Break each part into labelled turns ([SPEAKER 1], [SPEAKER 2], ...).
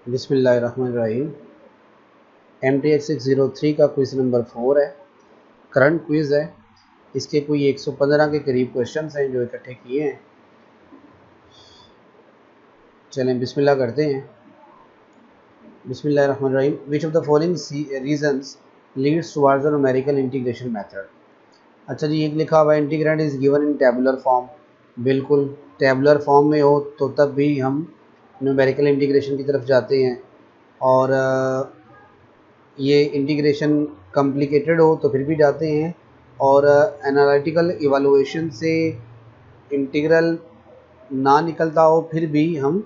[SPEAKER 1] बिस्मिल्लाहिर्रहमानिर्रहीम। MTX603 का quiz number 4 है। करंट क्विज़ है। इसके कोई 115 के करीब क्वेश्चंस हैं जो इकट्ठे किए हैं। चलें बिस्मिल्लाह करते हैं। बिस्मिल्लाहिर्रहमानिर्रहीम। Which of the following reasons leads towards the numerical integration method. अच्छा जी, एक लिखा हुआ integrand is given in tabular form. बिल्कुल, टेबुलर फॉर्म में हो तो तब भी हम न्यूमेरिकल इंटीग्रेशन की तरफ जाते हैं, और ये इंटीग्रेशन कॉम्प्लिकेटेड हो तो फिर भी जाते हैं, और एनालिटिकल इवैल्यूएशन से इंटीग्रल ना निकलता हो फिर भी हम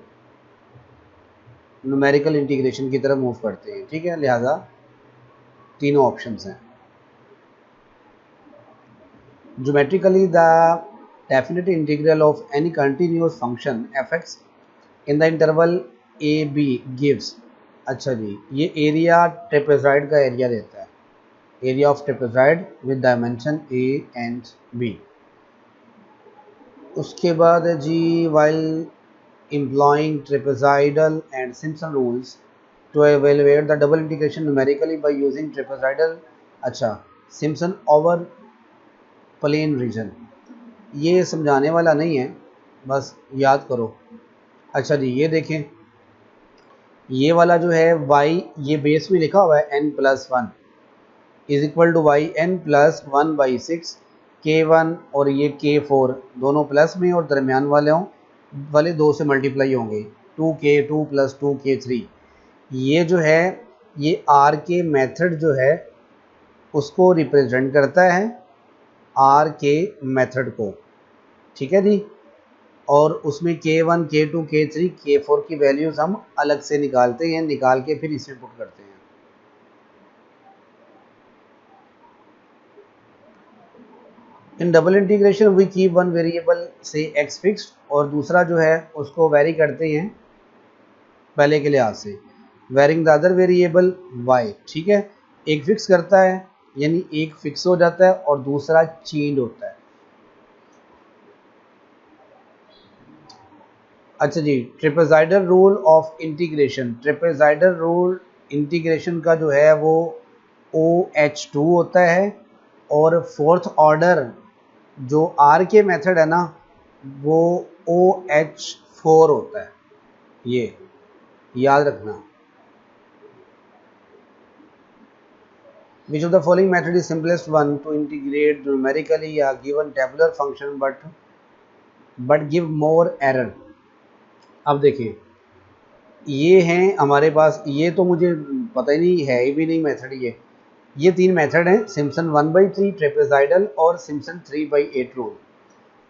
[SPEAKER 1] न्यूमेरिकल इंटीग्रेशन की तरफ मूव करते हैं। ठीक है, लिहाजा तीनों ऑप्शंस हैं। Geometrically the definite integral of any continuous function fx in the interval a b gives. अच्छा जी, ये एरिया ट्रेपेजॉइड का एरिया देता है, area of trapezoid with dimension a and b. उसके बाद है जी, while employing trapezoidal and Simpson rules to evaluate the double integration numerically by using trapezoidal, अच्छा, सिम्पसन ओवर प्लेन रीजन, ये समझाने वाला नहीं है, बस याद करो। अच्छा जी, ये देखें, ये वाला जो है y, ये बेस में लिखा हुआ है n+1 is equal to y n plus 1/6 k1, और ये k4 दोनों प्लस में और दरमियान वाले 2 से मल्टीप्लाई होंगे, 2k2 + 2k3। ये जो है ये r के मेथड जो है उसको रिप्रेजेंट करता है, r के मेथड को। ठीक है जी, और उसमें k1 k2 k3 k4 की वैल्यूज़ हम अलग से निकालते हैं, निकाल के फिर इसमें पुट करते हैं। In double integration we keep one variable से x फिक्स्ड, और दूसरा जो है उसको वेरी करते हैं पहले के लिहाज से, varying the other variable y। ठीक है, एक फिक्स करता है यानी एक फिक्स हो जाता है और दूसरा चेंज होता है। अच्छा जी, trapezoidal rule of integration, trapezoidal rule integration का जो है वो OH2 होता है, और फोर्थ ऑर्डर जो R के मेथड है ना वो OH4 होता है, ये याद रखना। Which of the following method is simplest one to integrate numerically a given tabular function but give more error। अब देखिए, ये हैं हमारे पास, ये तो मुझे पता ही नहीं है ही भी नहीं मेथड। ये तीन मेथड हैं, सिम्पसन 1/3, ट्रेपेजॉइडल और सिम्पसन 3/8 रूल।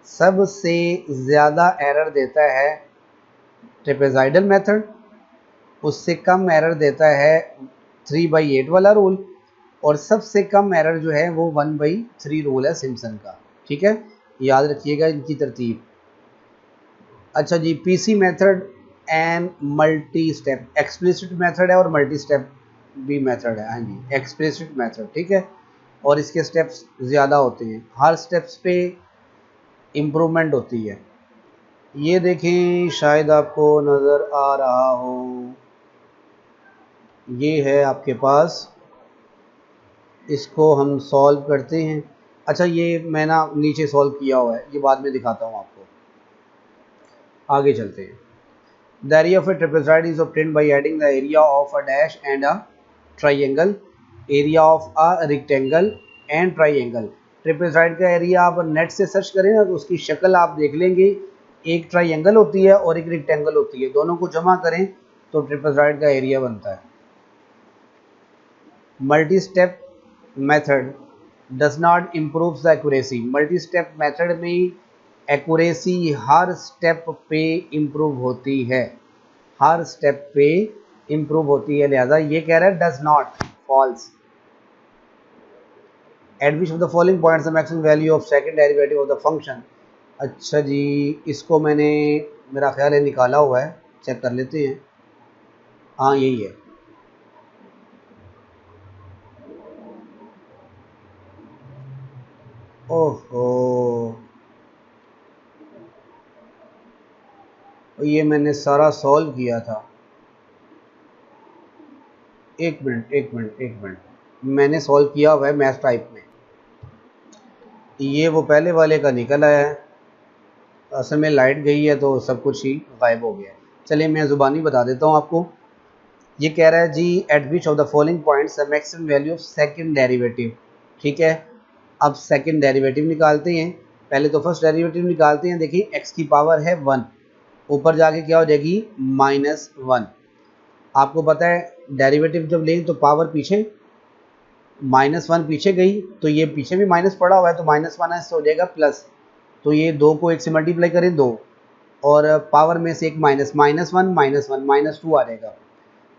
[SPEAKER 1] सबसे ज़्यादा एरर देता है ट्रेपेजॉइडल मेथड, उससे कम एरर देता है 3/8 वाला रूल, और सबसे कम एरर जो है वो 1/3 रूल है सिम्पसन का। ठीक है, याद रखिएगा इनकी तरतीब। अच्छा जी, PC method and multi step, explicit method है और मल्टी स्टेप भी मेथड है। हाँ जी, एक्सप्लिसिट मेथड, ठीक है, और इसके स्टेप्स ज़्यादा होते हैं, हर स्टेप्स पे इम्प्रूवमेंट होती है। ये देखें, शायद आपको नज़र आ रहा हो, ये है आपके पास, इसको हम सॉल्व करते हैं। अच्छा, ये मैं ना नीचे सॉल्व किया हुआ है, ये बाद में दिखाता हूँ आपको। आगे चलते हैं। The area of a trapezoid is obtained by adding the area of a dash and a triangle, area of a rectangle and triangle। Trapezoid का एरिया आप नेट से सर्च करें ना तो उसकी शक्ल आप देख लेंगे, एक ट्राइंगल होती है और एक रेक्टेंगल होती है, दोनों को जमा करें तो ट्रेपेजॉइड का एरिया बनता है। Multi step method does not improve the accuracy. Multi step method में एक्यूरेसी हर स्टेप पे इम्प्रूव होती है, हर स्टेप पे इम्प्रूव होती है, लिहाजा ये कह रहा है does not, falls. At which of the following points the maximum value of second derivative of the function. अच्छा जी, इसको मैंने, मेरा ख्याल है निकाला हुआ है, चेक कर लेते हैं। हाँ यही है। ओहो, ये मैंने सारा सॉल्व किया था, एक मिनट मैंने सॉल्व किया हुआ है मैथ टाइप में। ये वो पहले वाले का निकल आया है, असल में लाइट गई है तो सब कुछ ही गायब हो गया है। चलिए मैं ज़ुबानी बता देता हूँ आपको। ये कह रहा है जी at which of the following points the maximum value of second derivative. ठीक है, अब सेकंड डेरिवेटिव निकालते हैं। पहले तो फर्स्ट डेरिवेटिव निकालते हैं। देखिए x की पावर है 1, ऊपर जाके क्या हो जाएगी -1। आपको पता है डेरिवेटिव जब लें तो पावर पीछे -1 पीछे गई, तो ये पीछे भी माइनस पड़ा हुआ है तो -1 हो जाएगा प्लस। तो ये 2 को 1 से मल्टीप्लाई करें 2, और पावर में से एक -1 -2 आ जाएगा,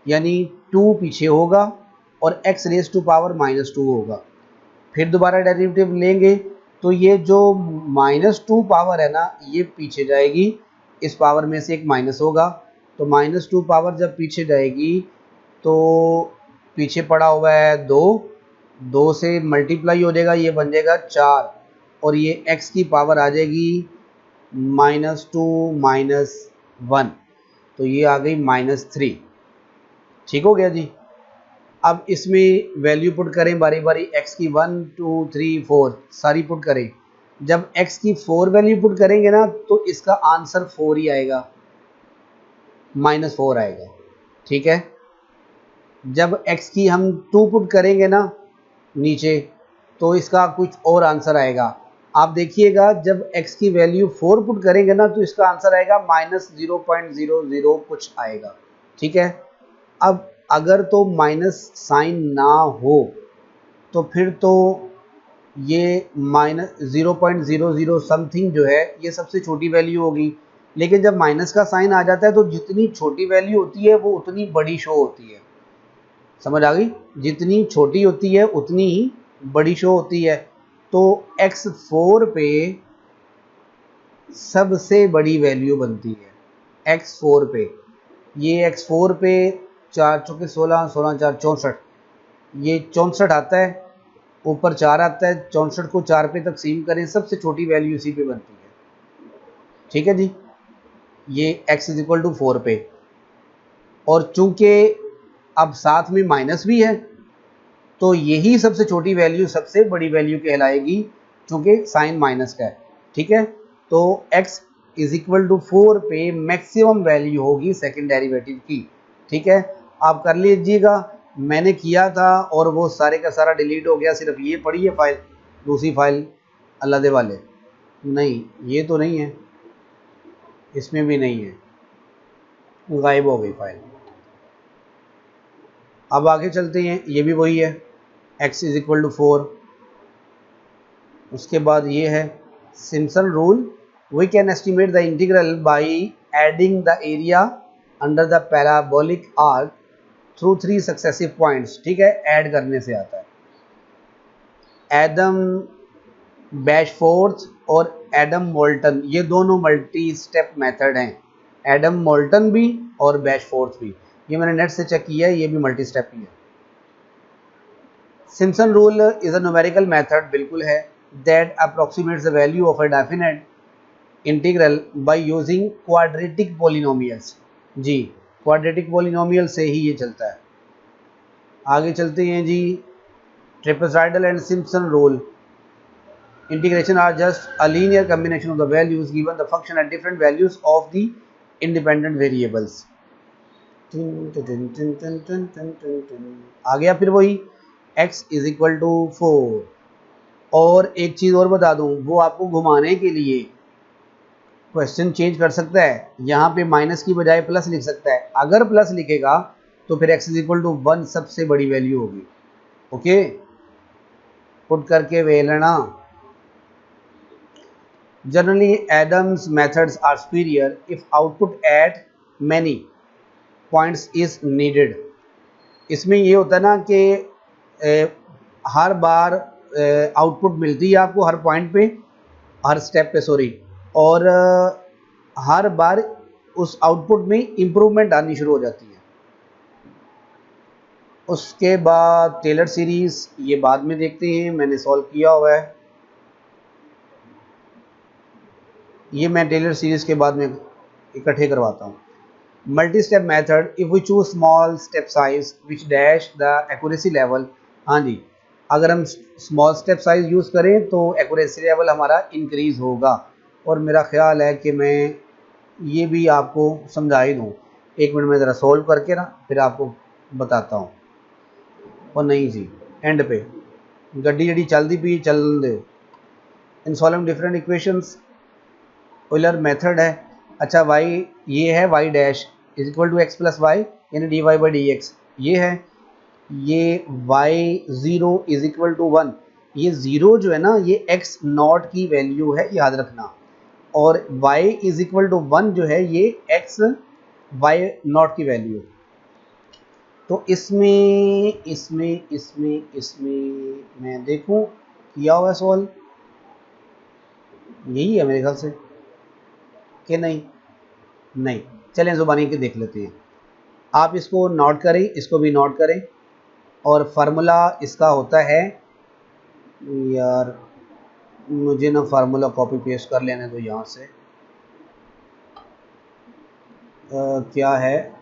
[SPEAKER 1] यानी 2 पीछे होगा और x रेज टू पावर -2 होगा। फिर दोबारा डेरिवेटिव लेंगे तो ये जो -2 पावर है ना ये पीछे जाएगी, इस पावर में से एक माइनस होगा, तो -2 पावर जब पीछे जाएगी तो पीछे पड़ा हुआ है 2 से मल्टीप्लाई हो जाएगा, ये बन जाएगा 4, और ये x की पावर आ जाएगी -2 -1, तो ये आ गई -3। ठीक हो गया जी। अब इसमें वैल्यू पुट करें बारी बारी, x की 1 2 3 4 सारी पुट करें। जब x की 4 वैल्यू पुट करेंगे ना तो इसका आंसर 4 ही आएगा, -4 आएगा। ठीक है, जब x की हम 2 पुट करेंगे ना नीचे तो इसका कुछ और आंसर आएगा। आप देखिएगा जब x की वैल्यू 4 पुट करेंगे ना तो इसका आंसर आएगा -0.00 कुछ आएगा। ठीक है, अब अगर तो माइनस साइन ना हो तो फिर तो ये -0.00 समथिंग जो है ये सबसे छोटी वैल्यू होगी, लेकिन जब माइनस का साइन आ जाता है तो जितनी छोटी वैल्यू होती है वो उतनी बड़ी शो होती है। समझ आ गई, जितनी छोटी होती है उतनी ही बड़ी शो होती है। तो x4 पे सबसे बड़ी वैल्यू बनती है x4 पे। ये x4 पे 4 चौके 16, 16 4 64, ये 64 आता है, ऊपर 4 आता है, 64 को 4 पे तकसीम करें, सबसे छोटी वैल्यू इसी पे बनती है। ठीक है जी, ये x = 4 पे, और चूंकि अब साथ में माइनस भी है तो यही सबसे छोटी वैल्यू सबसे बड़ी वैल्यू कहलाएगी, चूंकि साइन माइनस का है। ठीक है, तो x = 4 पे मैक्सिमम वैल्यू होगी सेकंड डेरिवेटिव की। ठीक है, आप कर लीजिएगा, मैंने किया था और वो सारे का सारा डिलीट हो गया, सिर्फ ये पड़ी है फाइल, दूसरी फाइल अल्लाह दे वाले नहीं, ये तो नहीं है, इसमें भी नहीं है, गायब हो गई फाइल। अब आगे चलते हैं, ये भी वही है x = 4। उसके बाद ये है Simpson rule, we can estimate the integral by adding the area under the parabolic arc through 3 successive points. ठीक है, ऐड करने से आता है। एडम बैशफोर्थ और एडम मोल्टन, ये दोनों मल्टी स्टेप मेथड हैं, एडम मोल्टन भी और बैशफोर्थ भी। ये मैंने नेट से चेक किया है, ये भी मल्टी स्टेप ही है। Simpson rule is a numerical method, बिल्कुल है, that approximates the value of a definite integral by using quadratic polynomials. जी, क्वाड्रेटिक पॉलिनोमियल से ही ये चलता है। आगे चलते हैं जी, trapezoidal and Simpson rule, integration are just a linear combination of the values given the function at different values of the independent variables। आ गया फिर वही x = 4। और एक चीज़ और बता दूं, वो आपको घुमाने के लिए क्वेश्चन चेंज कर सकता है, यहाँ पे माइनस की बजाय प्लस लिख सकता है। अगर प्लस लिखेगा तो फिर x = 1 सबसे बड़ी वैल्यू होगी। ओके, पुट करके वे लेना। Generally, Adams methods are superior if output at many points is needed। इसमें ये होता है ना कि हर बार आउटपुट मिलती है आपको हर पॉइंट पे, हर स्टेप पे सॉरी, और हर बार उस आउटपुट में इम्प्रूवमेंट आनी शुरू हो जाती है। उसके बाद टेलर सीरीज़, ये बाद में देखते हैं, मैंने सॉल्व किया हुआ है, ये मैं टेलर सीरीज़ के बाद में इकट्ठे करवाता हूँ। Multi step method, if we choose small step size which dash the accuracy level. हाँ जी, अगर हम स्मॉल स्टेप साइज यूज़ करें तो एक्यूरेसी लेवल हमारा इंक्रीज़ होगा। और मेरा ख्याल है कि मैं ये भी आपको समझा ही दूँ। एक मिनट में ज़रा सोल्व करके ना फिर आपको बताता हूँ। और नहीं जी, एंड पे गड्डी जड़ी चलती पी चल दे। In solving different equations Euler method है। अच्छा, वाई ये है y dash is equal to x plus y यानी d y by d x ये है। ये y zero is equal to one, ये ज़ीरो जो है ना ये एक्स नॉट की वैल्यू है, याद रखना। और y is equal to one जो है ये एक्स वाई नॉट की वैल्यू। तो इसमें मैं देखूं किया हुआ सवाल यही है मेरे ख्याल से कि नहीं। नहीं, चलें ज़ुबानी के देख लेते हैं। आप इसको नोट करें, इसको भी नोट करें। और फार्मूला इसका होता है, यार मुझे ना फार्मूला कॉपी पेस्ट कर लेने दो यहाँ से। क्या है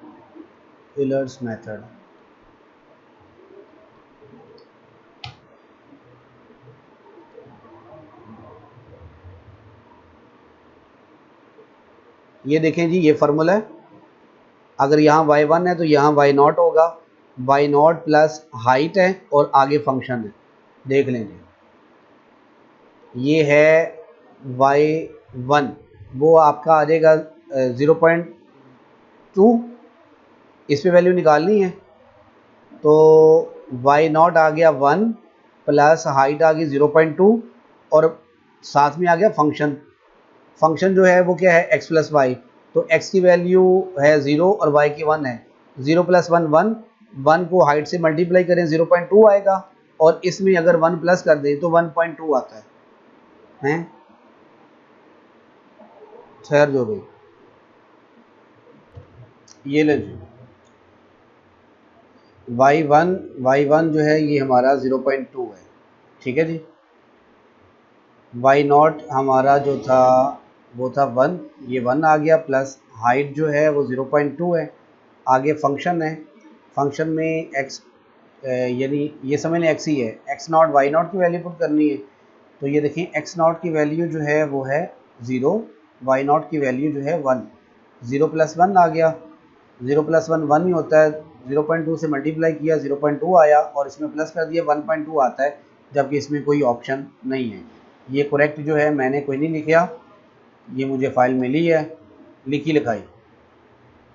[SPEAKER 1] यूलर्स मेथड। ये देखें जी, ये फार्मूला है। अगर यहाँ y1 है तो यहाँ y0 होगा, y0 प्लस हाइट है और आगे फंक्शन है। देख लेंगे, ये है y1, वो आपका आ जाएगा 0.2। इस पे वैल्यू निकालनी है तो y0 आ गया 1 प्लस हाइट आ गई 0.2 और साथ में आ गया फंक्शन। फंक्शन जो है वो क्या है, x प्लस वाई। तो x की वैल्यू है 0 और y की 1 है। 0 प्लस 1 1, 1 को हाइट से मल्टीप्लाई करें 0.2 आएगा। और इसमें अगर 1 प्लस कर दें तो 1.2 आता है। हैं खैर जो भी, ये ले जी y1 जो है ये हमारा 0.2 है, ठीक है जी। y0 हमारा जो था वो था 1, ये 1 आ गया प्लस हाइट जो है वो 0.2 है। आगे फंक्शन है, फंक्शन में x यानी ये समझ लें x ही है, x0 y0 की वैल्यू पुट करनी है। तो ये देखें x0 की वैल्यू जो है वो है 0, y0 की वैल्यू जो है 1। 0 प्लस 1 आ गया, 0 प्लस 1 1 ही होता है। 0.2 से मल्टीप्लाई किया 0.2 आया और इसमें प्लस कर दिया 1.2 आता है, जबकि इसमें कोई ऑप्शन नहीं है। ये करेक्ट जो है मैंने कोई नहीं लिखा, ये मुझे फ़ाइल मिली है लिखी लिखाई।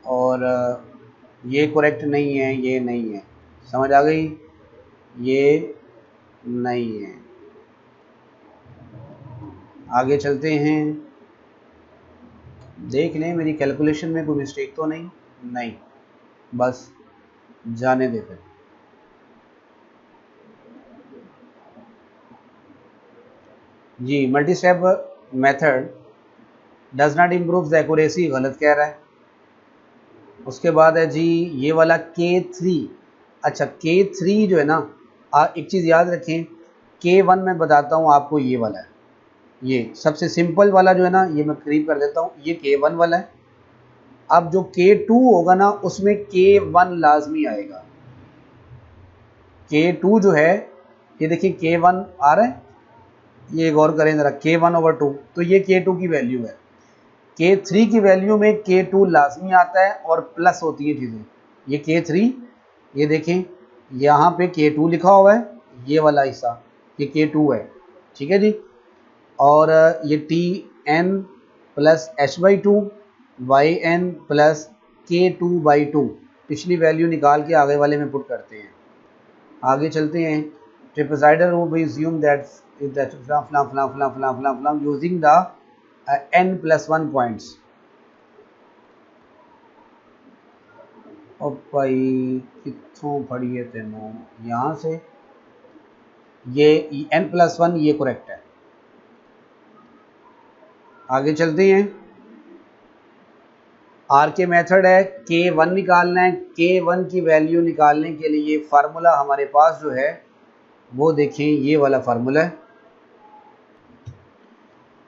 [SPEAKER 1] और ये करेक्ट नहीं है, ये नहीं है, समझ आ गई, ये नहीं है। आगे चलते हैं, देख लें मेरी कैलकुलेशन में कोई मिस्टेक तो नहीं। नहीं, बस जाने दे फिर। जी, multi step method does not improve the accuracy, गलत कह रहा है। उसके बाद है जी ये वाला K3। अच्छा, K3 जो है ना, एक चीज़ याद रखें, K1 मैं बताता हूँ आपको, ये वाला है, ये सबसे सिंपल वाला जो है ना, ये मैं करीब कर देता हूँ, ये K1 वाला है। अब जो K2 होगा ना उसमें K1 लाजमी आएगा। K2 जो है, ये देखिए K1 आ रहा है, ये गौर करें ज़रा, K1/2, तो ये K2 की वैल्यू है। K3 की वैल्यू में K2 लाजमी आता है और प्लस होती है चीज़ें। ये K3, ये देखें यहाँ पे K2 लिखा हुआ है, ये वाला हिस्सा ये K2 है, ठीक है जी। और ये Tn plus h/2 yn plus K2/2, पिछली वैल्यू निकाल के आगे वाले में पुट करते हैं। आगे चलते हैं। ट्रिपसाइडर वो भी assume that फलां यूजिंग द n+1 पॉइंट्स। और भाई कितों पढ़िए तेनों यहाँ से, ये n+1 ये करेक्ट है। आगे चलते हैं। आर के मेथड है, K1 निकालना है। K1 की वैल्यू निकालने के लिए फार्मूला हमारे पास जो है वो देखें, ये वाला फार्मूला है।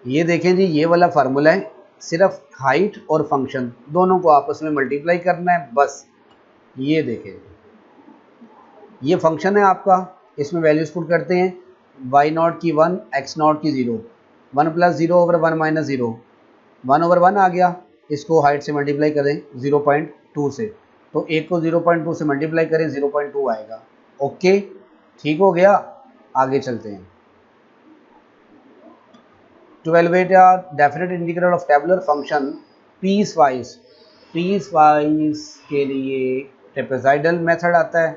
[SPEAKER 1] ये देखें जी, ये वाला फार्मूला है। सिर्फ हाइट और फंक्शन दोनों को आपस में मल्टीप्लाई करना है बस। ये देखें, ये फंक्शन है आपका, इसमें वैल्यूज पुट करते हैं, वाई नॉट की 1, एक्स नॉट की 0, 1 + 0 ओवर 1 - 0, 1 ओवर 1 आ गया, इसको हाइट से मल्टीप्लाई करें 0.2 से, तो एक को 0.2 से मल्टीप्लाई करें 0.2 आएगा। ओके, ठीक हो गया, आगे चलते हैं। To evaluate a definite integral of tabular function piecewise के लिए ट्रेपेजॉइडल मेथड आता है।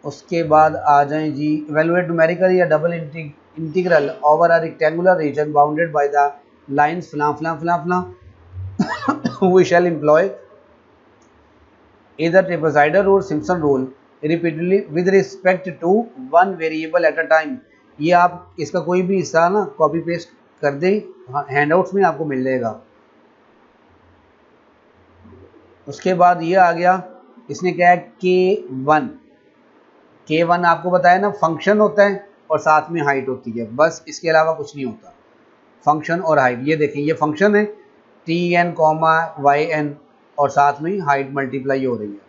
[SPEAKER 1] उसके बाद आ जाएं जी, इवेलुएट न्यूमेरिकल या double integral over a rectangular region bounded by the lines फला फला फला फला we shall employ either trapezoidal rule, Simpson rule repeatedly with respect to one variable at a time। ये आप इसका कोई भी हिस्सा ना कॉपी पेस्ट कर दें, हैंडआउट्स में आपको मिल जाएगा। उसके बाद ये आ गया, इसने क्या है K1 आपको बताया ना फंक्शन होता है और साथ में हाइट होती है, बस इसके अलावा कुछ नहीं होता, फंक्शन और हाइट। ये देखें, ये फंक्शन है Tn, yn और साथ में हाइट मल्टीप्लाई हो रही है।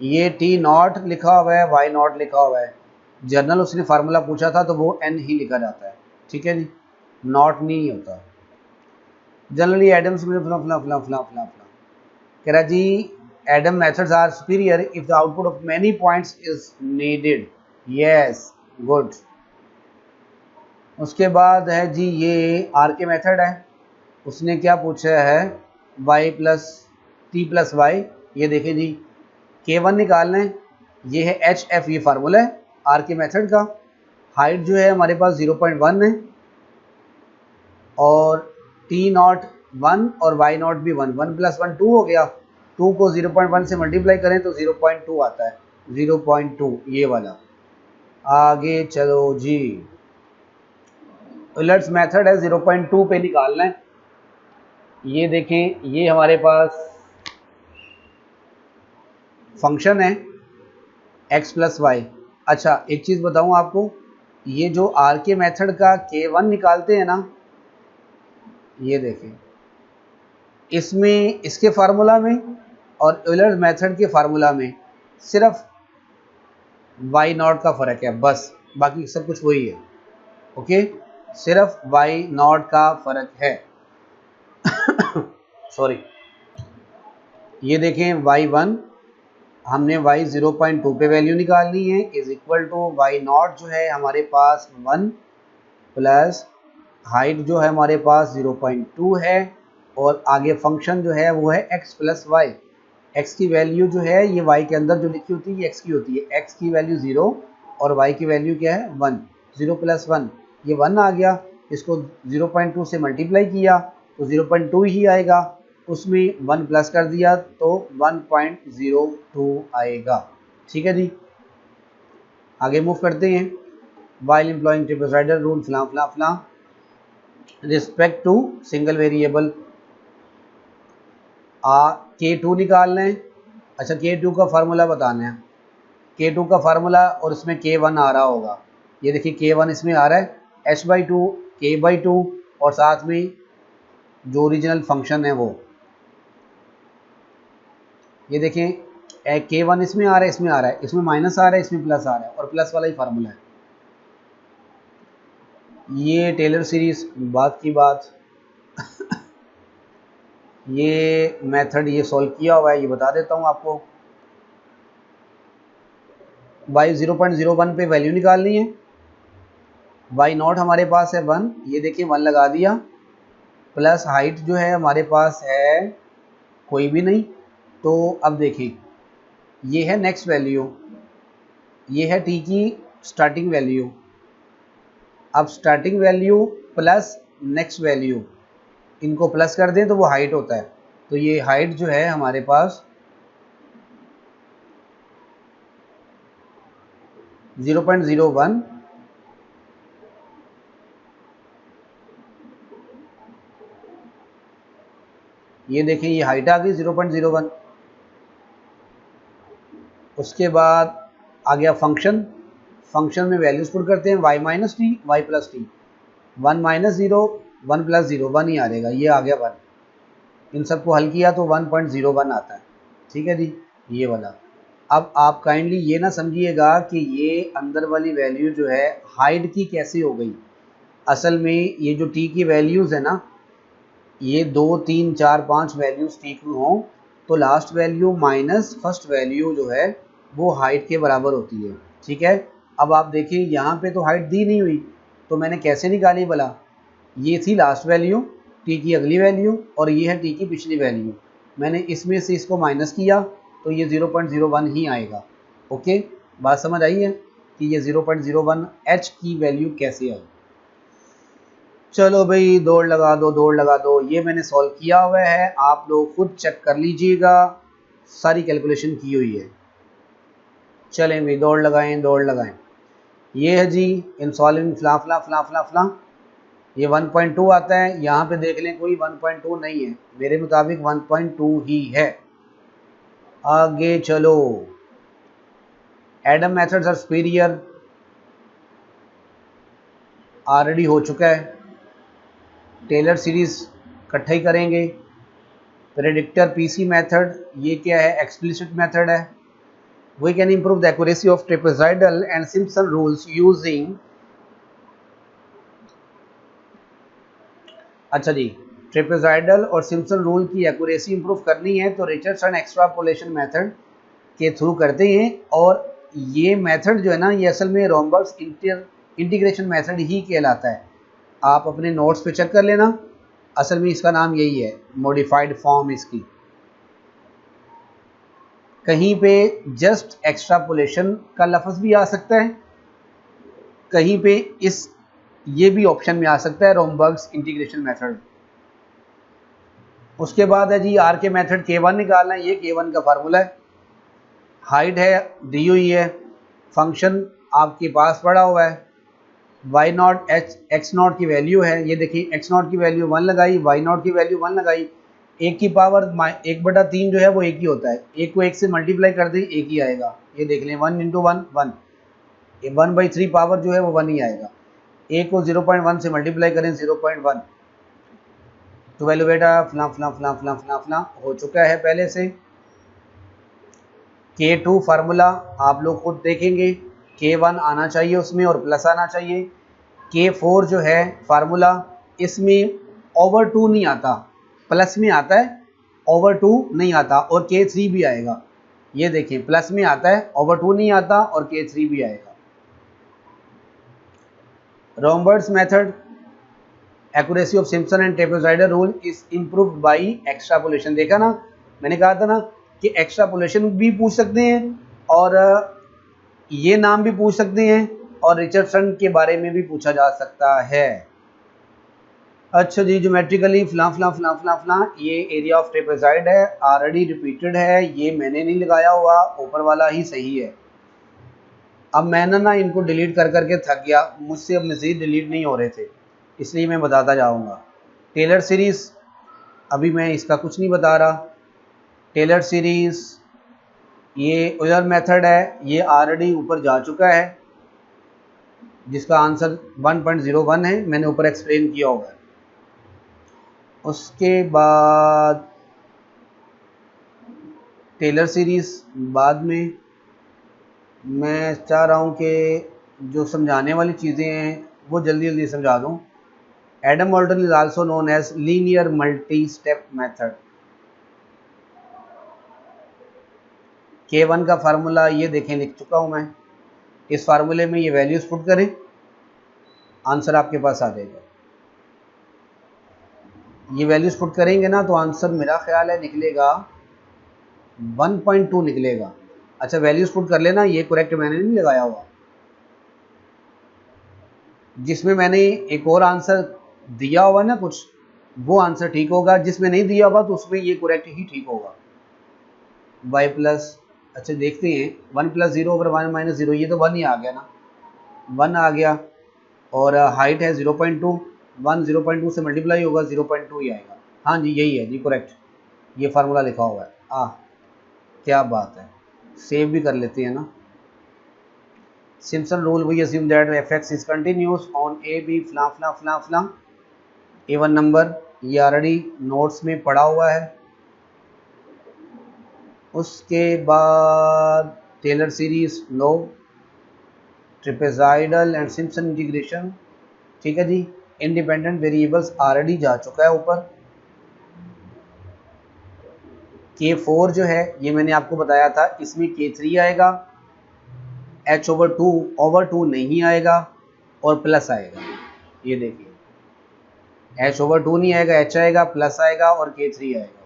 [SPEAKER 1] ये T0 लिखा हुआ है, Y0 लिखा हुआ है। जर्नल उसने फार्मूला पूछा था तो वो n ही लिखा जाता है, ठीक है जी, नॉट नहीं होता। जनरली एडम्स में फला फला फला फला फला फला कह रहा जी, Adam methods are superior if the output of many points is needed. Yes, good. उसके बाद है जी, ये आर के मेथड है, उसने क्या पूछा है y + t + y। ये देखें जी, K1 निकालना है, ये है HF, ये फार्मूला है आर के मेथड का। हाइट जो है हमारे पास 0.1 है और T0 1 और Y0 भी 1, 1 + 1 2 हो गया, 2 को 0.1 से मल्टीप्लाई करें तो 0.2 आता है, 0.2 ये वाला। आगे चलो जी, उलट्स मेथड है, 0.2 पे निकालना है। ये देखें, ये हमारे पास फंक्शन है x + y। अच्छा, एक चीज़ बताऊं आपको, ये जो आर के मेथड का K1 निकालते हैं ना, ये देखें, इसमें इसके फार्मूला में और यूलर मेथड के फार्मूला में सिर्फ y0 का फ़र्क है बस, बाकी सब कुछ वही है। ओके, सिर्फ y0 का फ़र्क है। सॉरी, ये देखें y1, हमने y 0.2 पे वैल्यू निकालनी है, इज इक्वल टू y0 जो है हमारे पास 1 प्लस हाइट जो है हमारे पास 0.2 है, और आगे फंक्शन जो है वो है x + y। x की वैल्यू जो है ये y के अंदर जो लिखी होती है ये x की होती है, x की वैल्यू 0 और y की वैल्यू क्या है 1, 0 + 1, ये 1 आ गया, इसको 0.2 से मल्टीप्लाई किया तो 0.2 ही आएगा, उसमें 1 प्लस कर दिया तो 1.02 आएगा। ठीक है जी, आगे मूव करते हैं। वाइल एम्प्लॉइंग ट्रेपेजॉइडल रूल फला फला फला respect to single variable, K2 निकालना है। अच्छा, K2 का फार्मूला बताना है, K2 का फार्मूला, और इसमें K1 आ रहा होगा, ये देखिए K1 इसमें आ रहा है h/2 k/2 और साथ में जो ओरिजिनल फंक्शन है वो, ये देखें K1 इसमें आ रहा है, इसमें आ रहा है, इसमें माइनस आ रहा है, इसमें प्लस आ रहा है, और प्लस वाला ही फार्मूला है। ये टेलर सीरीज बात की बात ये मेथड ये सॉल्व किया हुआ है, ये बता देता हूँ आपको। y 0.01 पे वैल्यू निकालनी है, y0 हमारे पास है 1, ये देखिए 1 लगा दिया, प्लस हाइट जो है हमारे पास है कोई भी नहीं, तो अब देखिए ये है नेक्स्ट वैल्यू, ये है t की स्टार्टिंग वैल्यू। अब starting value plus next value, इनको प्लस कर दें तो वो हाइट होता है, तो ये हाइट जो है हमारे पास 0.01, ये देखें ये हाइट आ गई 0.01, उसके बाद आ गया फंक्शन, फंक्शन में वैल्यूज पुट करते हैं y minus t y plus t, 1 minus zero 1 plus zero 1 ही आ रहेगा, ये आ गया 1। इन सबको हल किया तो 1.01 आता है, ठीक है जी, ये वाला। अब आप काइंडली ये ना समझिएगा कि ये अंदर वाली वैल्यू जो है हाइड की कैसे हो गई। असल में ये जो टी की वैल्यूज़ है ना, ये 2 3 4 5 वैल्यूज़ टी की हों तो last value minus first value जो है वो हाइट के बराबर होती है, ठीक है। अब आप देखिए यहाँ पे तो हाइट दी नहीं हुई, तो मैंने कैसे निकाली भला, ये थी लास्ट वैल्यू टी की अगली वैल्यू और ये है टी की पिछली वैल्यू, मैंने इसमें से इसको माइनस किया तो ये 0.01 ही आएगा। ओके, बात समझ आई है कि ये 0.01 एच की वैल्यू कैसे आई। चलो भाई दौड़ लगा दो, दौड़ लगा दो, ये मैंने सॉल्व किया हुआ है, आप लोग खुद चेक कर लीजिएगा, सारी कैलकुलेशन की हुई है। चलें भाई दौड़ लगाएं, दौड़ लगाएं। ये है जी इन सॉल्विंग फ्ला फ्ला फ्ला फ्ला फ्ला, ये 1.2 आता है, यहाँ पे देख लें कोई 1.2 नहीं है, मेरे मुताबिक 1.2 ही है। आगे चलो, Adam methods are superior already हो चुका है, टेलर सीरीज इकट्ठा ही करेंगे। प्रेडिक्टर पीसी मेथड, ये क्या है, एक्सप्लिसिट मेथड है। We can improve the accuracy of trapezoidal and Simpson rules using, अच्छा जी, ट्रेपेजॉइडल और सिम्पसन रूल की एक्यूरेसी इंप्रूव करनी है तो रिचर्डसन एक्सट्रापोलेशन मेथड के थ्रू करते हैं। और ये मेथड जो है ना, ये असल में रोम्बर्स इंटीग्रेशन मेथड ही कहलाता है। आप अपने नोट्स पे चेक कर लेना, असल में इसका नाम यही है, मॉडिफाइड फॉर्म इसकी। कहीं पे जस्ट एक्सट्रापोलेशन का लफ्ज़ भी आ सकता है, कहीं पे इस ये भी ऑप्शन में आ सकता है, रोम्बर्ग्स इंटीग्रेशन मेथड। उसके बाद है जी आर के मेथड, K1 निकालना है, ये K1 का फार्मूला है, हाइट है दी हुई है, फंक्शन आपके पास पड़ा हुआ है, वाई नॉट एक्स नॉट की वैल्यू है, ये देखिए एक्स नॉट की वैल्यू 1 लगाई, वाई नॉट की वैल्यू 1 लगाई, एक की पावर 1/3 जो है वो एक ही होता है, एक को एक से मल्टीप्लाई कर दें एक ही आएगा, ये देख लें 1 × 1 1, ये 1/3 पावर जो है वो 1 ही आएगा, एक को 0.1 से मल्टीप्लाई करें 0.1, तो वैल्यू बेटा फला फला फला फला फला फला हो चुका है पहले से। K2 फार्मूला आप लोग खुद देखेंगे, K1 आना चाहिए उसमें और प्लस आना चाहिए। K4 जो है फार्मूला, इसमें ओवर 2 नहीं आता, प्लस में आता है, ओवर 2 नहीं आता, और K3 भी आएगा, ये देखिए प्लस में आता है, ओवर 2 नहीं आता और K3 भी आएगा। Romberg's method, accuracy of Simpson and trapezoidal rule is improved by extrapolation. देखा ना, मैंने कहा था ना कि एक्सट्रापोलेशन भी पूछ सकते हैं और ये नाम भी पूछ सकते हैं और रिचर्डसन के बारे में भी पूछा जा सकता है। अच्छा जी, ज्योमेट्रिकली फला फला फला फला फला, ये एरिया ऑफ ट्रेपेजॉइड है, ऑलरेडी रिपीटेड है, ये मैंने नहीं लगाया हुआ, ऊपर वाला ही सही है। अब मैंने ना इनको डिलीट कर करके थक गया, मुझसे अब मज़ीद डिलीट नहीं हो रहे थे, इसलिए मैं बताता जाऊंगा। टेलर सीरीज़, अभी मैं इसका कुछ नहीं बता रहा। टेलर सीरीज़ ये यूलर मेथड है, ये ऑलरेडी ऊपर जा चुका है, जिसका आंसर 1.01 है, मैंने ऊपर एक्सप्लेन किया होगा। उसके बाद टेलर सीरीज़ बाद में मैं चाह रहा हूँ कि जो समझाने वाली चीज़ें हैं वो जल्दी जल्दी समझा दूँ। Adam model is also known as linear multi step method. K1 का फार्मूला ये देखें लिख चुका हूँ मैं, इस फार्मूले में ये वैल्यूज पुट करें, आंसर आपके पास आ जाएगा। ये वैल्यूज पुट करेंगे ना तो आंसर मेरा ख्याल है निकलेगा 1.2 निकलेगा। अच्छा वैल्यूज पुट कर लेना, ये करेक्ट मैंने नहीं लगाया हुआ, जिसमें मैंने एक और आंसर दिया होगा ना कुछ, वो आंसर ठीक होगा, जिसमें नहीं दिया होगा तो उसमें ये करेक्ट ही ठीक होगा। y प्लस, अच्छा देखते हैं 1 + 0 / 1 - 0, ये तो 1 ही आ गया ना, 1 आ गया, और हाइट है 0.2, 1 0.2 से मल्टीप्लाई होगा 0.2 ही आएगा। हाँ जी यही है जी करेक्ट, ये फार्मूला लिखा हुआ है। क्या बात है, सेव भी कर लेते हैं ना। Simpson rule we assume that एफ(x) is continuous on a b फ्ला फ्ला फ्ला फ्ला इवन नंबर, ये ऑलरेडी नोट्स में पढ़ा हुआ है। उसके बाद Taylor series no, trapezoidal and Simpson integration, ठीक है जी। इंडिपेंडेंट वेरिएबल्स ऑलरेडी जा चुका है ऊपर। K4 जो है ये मैंने आपको बताया था, इसमें K3 आएगा, h/2 नहीं आएगा और प्लस आएगा। ये देखिए h/2 नहीं आएगा, h आएगा, प्लस आएगा और K3 आएगा।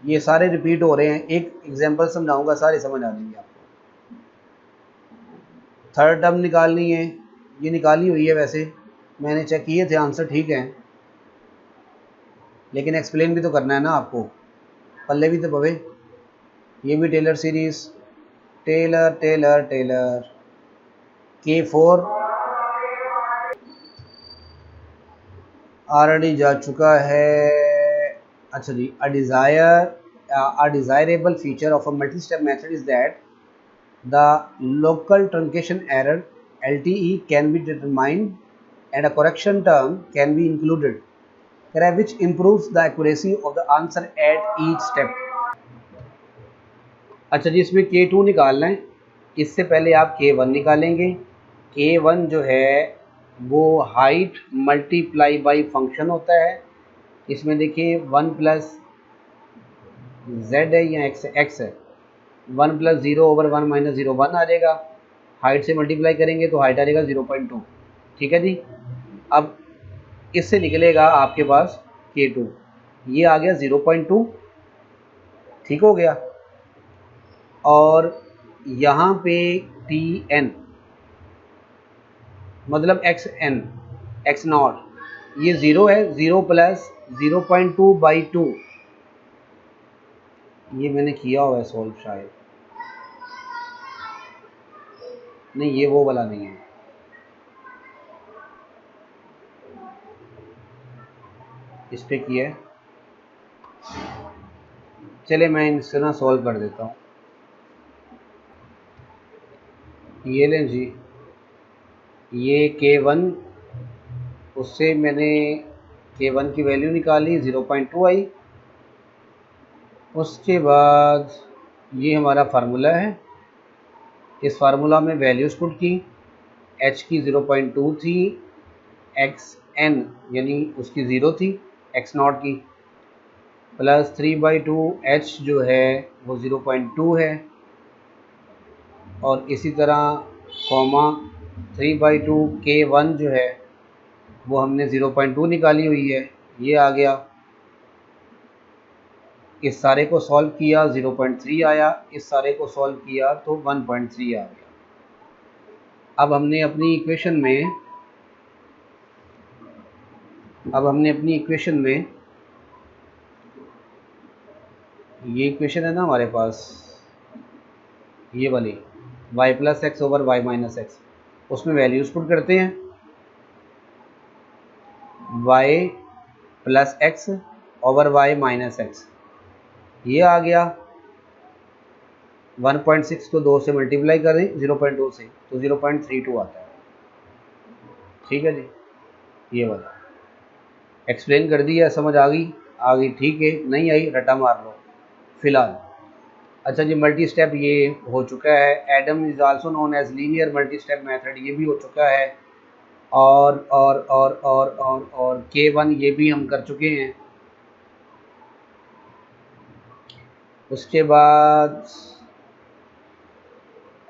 [SPEAKER 1] ये सारे रिपीट हो रहे हैं, एक एग्जांपल समझाऊंगा, सारे समझ आ जाएंगे आपको। थर्ड टर्म निकालनी है, ये निकाली हुई है, वैसे मैंने चेक किए थे, आंसर ठीक है, लेकिन एक्सप्लेन भी तो करना है ना आपको, पल्ले भी तो पवे। ये भी Taylor series, Taylor Taylor Taylor. K4 already जा चुका है। अच्छा जी, a desirable feature of a multi-step method is that the local truncation error LTE can be determined and a correction term can be included, which improves the accuracy of the answer at each step. अच्छा जी, इसमें K2 निकालना है, इससे पहले आप K1 निकालेंगे। K1 जो है वो हाइट मल्टीप्लाई बाई फंक्शन होता है। इसमें देखिए 1 प्लस z है या x है, 1 प्लस 0/1 माइनस 0 1 आ जाएगा। हाइट से मल्टीप्लाई करेंगे तो हाइट आ जाएगा 0.2, ठीक है जी। अब इससे निकलेगा आपके पास K2, ये आ गया 0.2, ठीक हो गया। और यहाँ पे Tn मतलब x0 ये 0 है, 0 प्लस 0.2/2, ये मैंने किया हुआ है सॉल्व शायद, नहीं ये वो वाला नहीं है, इस पे किया है। चले मैं इससे ना सॉल्व कर देता हूँ। ये लें जी, ये K1, उससे मैंने K1 की वैल्यू निकाली, 0.2 आई। उसके बाद ये हमारा फार्मूला है, इस फार्मूला में वैल्यूज़ पुट की, h की 0.2 थी, xn यानी उसकी 0 थी, x0 की, प्लस 3/2 h जो है वो 0.2 है, और इसी तरह कॉमा 3/2 K1 जो है वो हमने 0.2 निकाली हुई है, ये आ गया। इस सारे को सॉल्व किया 0.3 आया, इस सारे को सॉल्व किया तो 1.3 आ गया। अब हमने अपनी इक्वेशन में ये इक्वेशन है ना हमारे पास, ये वाली y+x/y-x, उसमें वैल्यूज पुट करते हैं, y+x/y-x, ये आ गया। 1.6 को 2 से मल्टीप्लाई करें 0.2 से तो 0.32 आता है, ठीक है जी। ये वाला एक्सप्लेन कर दिया, समझ आ गई ठीक है, नहीं आई रटा मार लो फिलहाल। अच्छा जी, मल्टी स्टेप ये हो चुका है, Adam is also known as linear multi step method, ये भी हो चुका है। और K1 ये भी हम कर चुके हैं। उसके बाद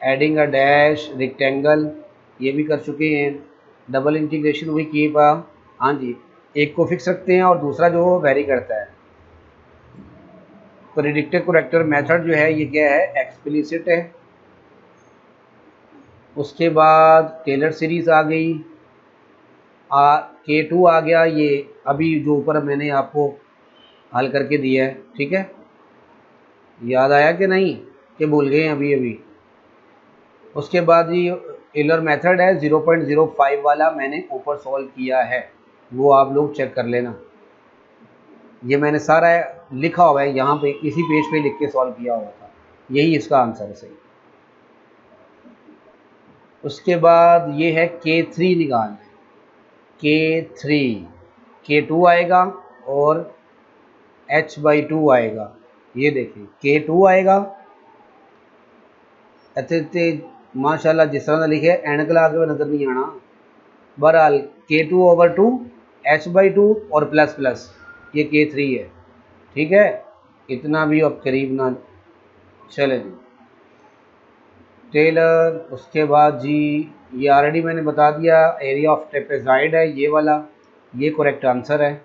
[SPEAKER 1] एडिंग अ डैश रेक्टेंगल ये भी कर चुके हैं। डबल इंटीग्रेशन भी की पा, हाँ जी, एक को फिक्स रखते हैं और दूसरा जो वेरी करता है। प्रेडिक्टर करेक्टर मेथड जो है ये क्या है, एक्सप्लिसिट है। उसके बाद टेलर सीरीज आ गई, K2 आ गया, ये अभी जो ऊपर मैंने आपको हल करके दिया है, ठीक है। याद आया कि नहीं, कि भूल गए अभी। उसके बाद ये टेलर मेथड है 0.05 वाला, मैंने ऊपर सॉल्व किया है, वो आप लोग चेक कर लेना। ये मैंने सारा लिखा हुआ है यहाँ पे, इसी पेज पे लिख के सॉल्व किया हुआ था, यही इसका आंसर है सही। उसके बाद ये है K3 निकालना है, K3, K2 आएगा और H/2 आएगा। ये देखिए K2 आएगा, अच्छे माशाल्लाह जिस तरह लिखे एंड के आगे नजर नहीं आना। बहरहाल K2/2 H/2 और प्लस प्लस ये K3 है, ठीक है। इतना भी अब करीब ना चले जी। टेलर, उसके बाद जी ये ऑलरेडी मैंने बता दिया, एरिया ऑफ ट्रेपेज़ॉइड है ये वाला, ये करेक्ट आंसर है।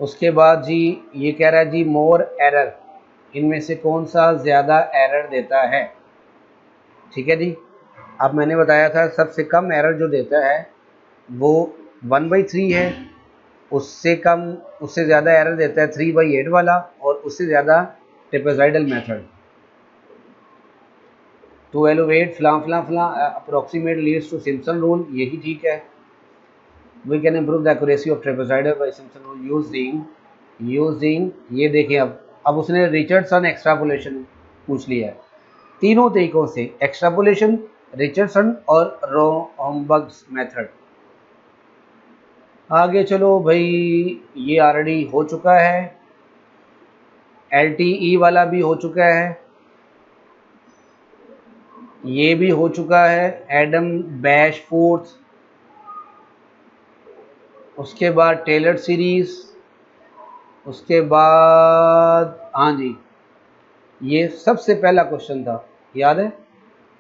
[SPEAKER 1] उसके बाद जी ये कह रहा है जी मोर एरर, इनमें से कौन सा ज़्यादा एरर देता है, ठीक है जी। अब मैंने बताया था सबसे कम एरर जो देता है वो 1/3 है, उससे कम उससे ज़्यादा एरर देता है 3/8 वाला, और उससे ज़्यादा ट्रेपेज़ॉइडल मेथड। टू एलोवेट फलां फलां फलां approximate leads to Simpson rule, यही ठीक है। We can improve the accuracy of trapezoidal by Simpson rule using ये देखें। अब उसने रिचर्डसन एक्सट्रापोलेशन पूछ लिया है, तीनों तरीकों से एक्सट्रापोलेशन, रिचर्डसन और रोम्बर्ग्स मेथड। आगे चलो भाई, ये ऑलरेडी हो चुका है, LTE वाला भी हो चुका है, ये भी हो चुका है, एडम बैशफोर्ड, उसके बाद टेलर सीरीज, उसके बाद हाँ जी ये सबसे पहला क्वेश्चन था, याद है,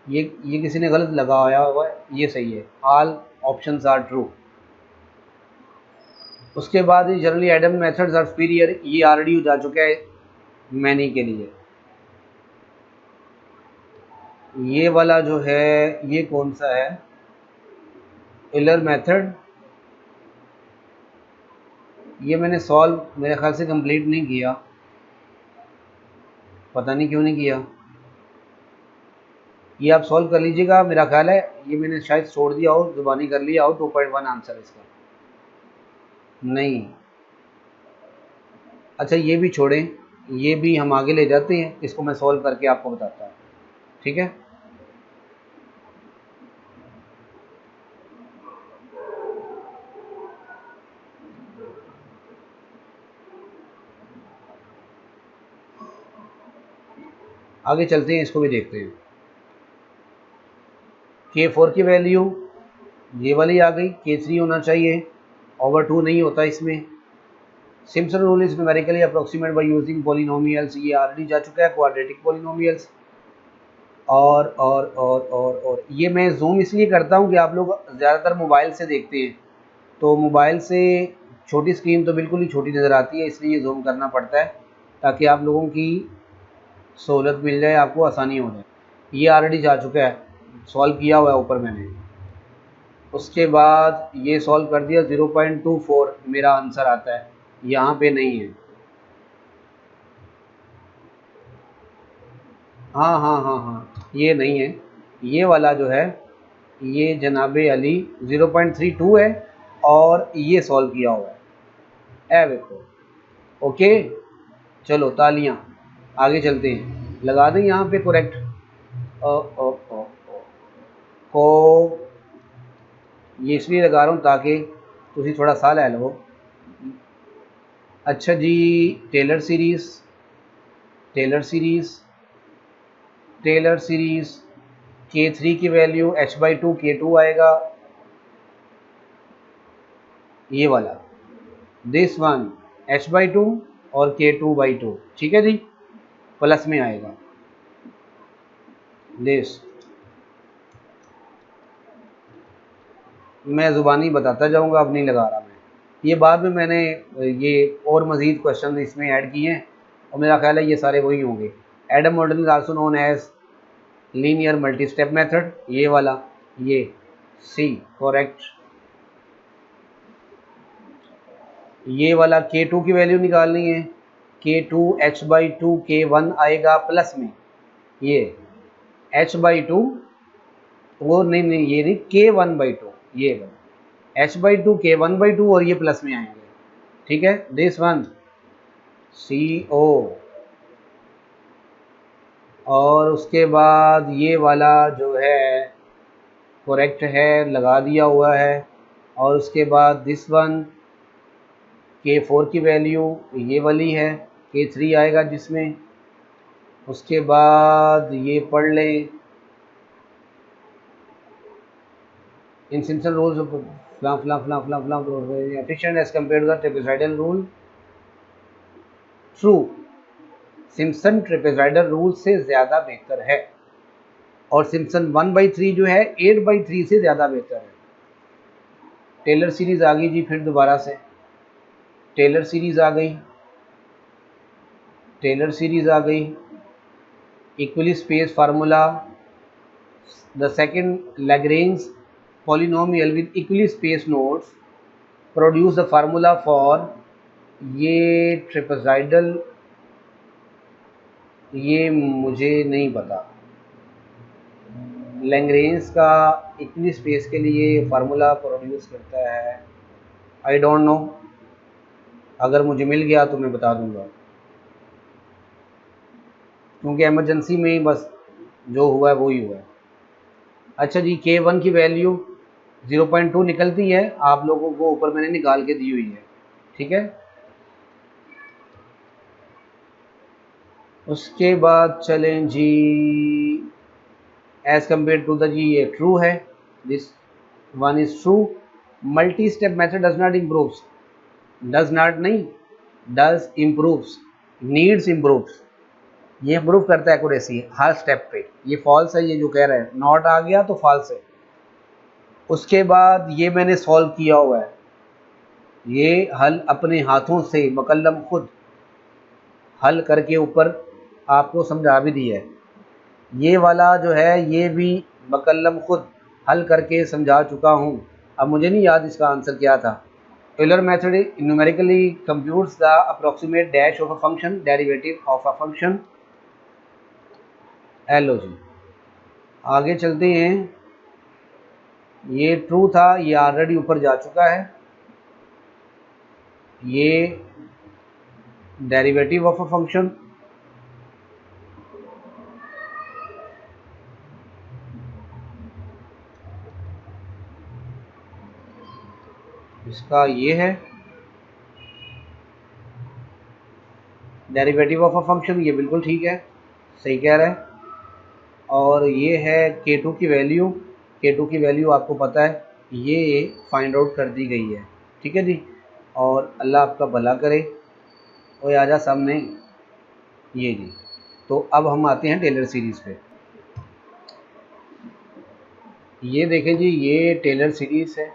[SPEAKER 1] ये किसी ने गलत लगाया हुआ है, ये सही है, ऑल ऑप्शंस आर ट्रू। उसके बाद ही generally Adam methods are superior, ये ऑलरेडी जा चुका है मैनी के लिए। ये वाला जो है ये कौन सा है, एलर मेथड, ये मैंने सॉल्व मेरे ख्याल से कंप्लीट नहीं किया, पता नहीं क्यों नहीं किया। ये आप सॉल्व कर लीजिएगा, मेरा ख्याल है ये मैंने शायद छोड़ दिया हो, जुबानी कर लिया हो। 2.1 आंसर इसका नहीं। अच्छा ये भी छोड़ें, ये भी हम आगे ले जाते हैं, इसको मैं सॉल्व करके आपको बताता हूँ, ठीक है। आगे चलते हैं, इसको भी देखते हैं। K4 की वैल्यू ये वाली आ गई, K3 होना चाहिए, ओवर 2 नहीं होता इसमें। Simpson rule is numerically approximate by using polynomials, ये ऑलरेडी जा चुका है, क्वाड्रेटिक पॉलिनोमियल्स। और ये मैं जूम इसलिए करता हूँ कि आप लोग ज़्यादातर मोबाइल से देखते हैं, तो मोबाइल से छोटी स्क्रीन तो बिल्कुल ही छोटी नज़र आती है, इसलिए जूम करना पड़ता है ताकि आप लोगों की सहूलत मिल जाए, आपको आसानी हो जाए। ये ऑलरेडी जा चुका है, सॉल्व किया हुआ है ऊपर मैंने। उसके बाद ये सॉल्व कर दिया, 0.24 मेरा आंसर आता है, यहाँ पे नहीं है। हाँ, ये नहीं है, ये वाला जो है ये जनाबे अली 0.32 है, और ये सॉल्व किया हुआ है, देखो। ओके चलो तालियां, आगे चलते हैं, लगा दें यहाँ पे करेक्ट को, ये इसलिए लगा रहा हूँ ताकि तुसी थोड़ा सा ले लो। अच्छा जी, टेलर सीरीज़ K3 की वैल्यू H/2 K2 आएगा, ये वाला दिस वन H/2 और K2/2, ठीक है जी, प्लस में आएगा दिस। मैं ज़ुबानी बताता जाऊंगा, अब नहीं लगा रहा मैं, ये बाद में मैंने ये और मज़ीद क्वेश्चन इसमें ऐड किए हैं, और मेरा ख्याल है ये सारे वही होंगे। Adam model is also known as linear multi step method, ये वाला, ये सी करेक्ट। ये वाला K2 की वैल्यू निकालनी है, K2 H/2 K1 आएगा प्लस में, ये H/2 और नहीं ये नहीं K1/2, ये H/2 K1/2 और ये प्लस में आएंगे, ठीक है, दिस वन CO, और उसके बाद ये वाला जो है करेक्ट है, लगा दिया हुआ है। और उसके बाद दिस वन K4 की वैल्यू ये वाली है, K3 आएगा जिसमें। उसके बाद ये पढ़ लें, इन सिम्पसन रूल्स फ्लां फ्लां फ्लां फ्लां फ्लां efficient as compared to the trapezoidal rule. True, Simpson trapezoidal rule से ज़्यादा बेहतर है, और सिम्पसन 1/3 जो है 8/3 से ज़्यादा बेहतर है। टेलर सीरीज़ आ गई जी, फिर दोबारा से टेलर सीरीज़ आ गई, टेलर सीरीज़ आ गई, equally space formula, the second Lagrange polynomial with equally space nodes produce the formula for, ये ट्रेपेजॉइडल, ये मुझे नहीं पता। लैग्रेंज का इक्वली स्पेस के लिए फार्मूला प्रोड्यूस करता है, आई डोंट नो, अगर मुझे मिल गया तो मैं बता दूंगा, क्योंकि एमरजेंसी में बस जो हुआ है वो ही हुआ है। अच्छा जी, K1 की वैल्यू 0.2 निकलती है, आप लोगों को ऊपर मैंने निकाल के दी हुई है, ठीक है। उसके बाद चलें जी, एज कम्पेयर टू द जी, ये ट्रू है, this one is true. Multi step method does not improves, does not नहीं, डज इम्प्रूव्स, नीड्स इम्प्रूव्स, ये इम्प्रूव करता है एक्यूरेसी हर स्टेप पे। ये फॉल्स है, ये जो कह रहा है नॉट आ गया तो फॉल्स है। उसके बाद ये मैंने सॉल्व किया हुआ है, ये हल अपने हाथों से मुकल्लम खुद हल करके ऊपर आपको समझा भी दिया है। ये वाला जो है ये भी मुकल्लम खुद हल करके समझा चुका हूँ। अब मुझे नहीं याद इसका आंसर क्या था। Taylor method numerically computes the approximate dash of a function, derivative of a function. Hello जी, आगे चलते हैं। ये ट्रू था, ये ऑलरेडी ऊपर जा चुका है। ये डेरिवेटिव ऑफ अ फंक्शन, इसका ये है डेरिवेटिव ऑफ अ फंक्शन, ये बिल्कुल ठीक है, सही कह रहा है। और ये है K2 की वैल्यू, K2 की वैल्यू आपको पता है, ये फाइंड आउट कर दी गई है, ठीक है जी। और अल्लाह आपका भला करे। और आजा सामने ये जी। तो अब हम आते हैं टेलर सीरीज़ पे। ये देखें जी, ये टेलर सीरीज़ है।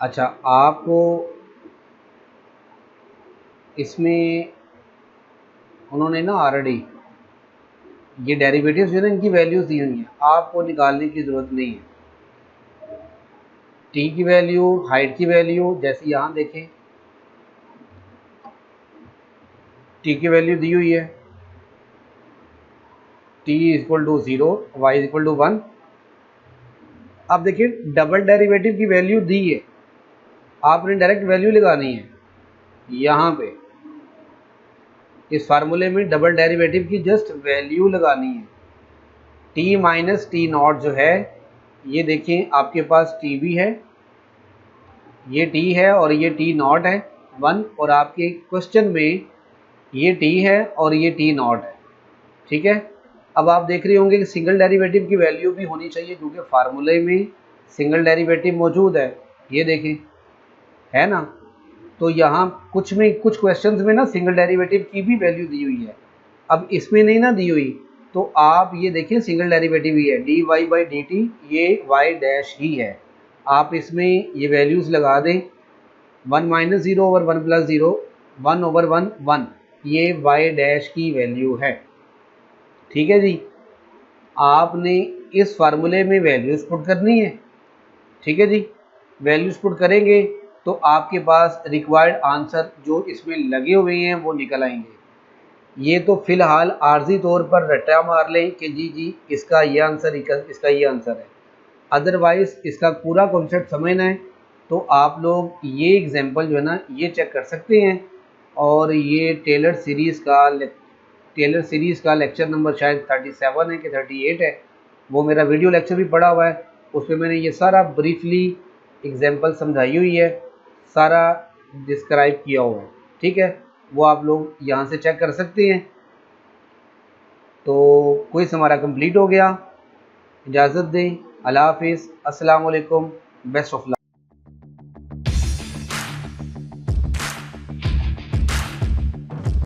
[SPEAKER 1] अच्छा, आपको इसमें उन्होंने ना ऑलरेडी ये डेरिवेटिव्स जो है ना, इनकी वैल्यूज़ दी हुई हैं, आपको निकालने की ज़रूरत नहीं है। टी की वैल्यू, हाइट की वैल्यू, जैसे यहाँ देखें टी की वैल्यू दी हुई है, t equal to 0, y equal to 1। अब देखिए डबल डेरिवेटिव की वैल्यू दी है, आपने डायरेक्ट वैल्यू लगानी है यहाँ पे, इस फार्मूले में डबल डेरिवेटिव की जस्ट वैल्यू लगानी है। t माइनस टी नॉट जो है, ये देखें आपके पास t भी है, ये t है और ये t नॉट है 1, और आपके क्वेश्चन में ये t है और ये t नॉट है, ठीक है। अब आप देख रहे होंगे कि सिंगल डेरिवेटिव की वैल्यू भी होनी चाहिए, क्योंकि फार्मूले में सिंगल डेरिवेटिव मौजूद है, ये देखें है ना। तो यहाँ कुछ क्वेश्चंस में ना सिंगल डेरिवेटिव की भी वैल्यू दी हुई है। अब इसमें नहीं ना दी हुई, तो आप ये देखें सिंगल डेरिवेटिव ही है, dy बाई डी टी, ये y डैश ही है। आप इसमें ये वैल्यूज़ लगा दें, 1 माइनस 0 ओवर 1 प्लस 0, 1 ओवर 1 1, ये y डैश की वैल्यू है, ठीक है जी। आपने इस फार्मूले में वैल्यूज़ पुट करनी है, ठीक है जी। वैल्यूज़ पुट करेंगे तो आपके पास रिक्वायर्ड आंसर जो इसमें लगे हुए हैं वो निकल आएंगे। ये तो फ़िलहाल आर्जी तौर पर रट्टा मार लें कि जी इसका ये आंसर, इसका ये आंसर है। अदरवाइज़ इसका पूरा कॉन्सेप्ट समझना है तो आप लोग ये एग्जांपल जो है ना ये चेक कर सकते हैं। और ये टेलर सीरीज़ का लेक्चर नंबर शायद 37 है कि 38 है, वो मेरा वीडियो लेक्चर भी पड़ा हुआ है, उसमें मैंने ये सारा ब्रीफली एग्जांपल समझाई हुई है, सारा डिस्क्राइब किया हुआ है। ठीक है, वो आप लोग यहाँ से चेक कर सकते हैं। तो क्विज़ हमारा कंप्लीट हो गया। इजाज़त दें, अल्लाह हाफिज़, अस्सलाम वालेकुम, बेस्ट ऑफ लक।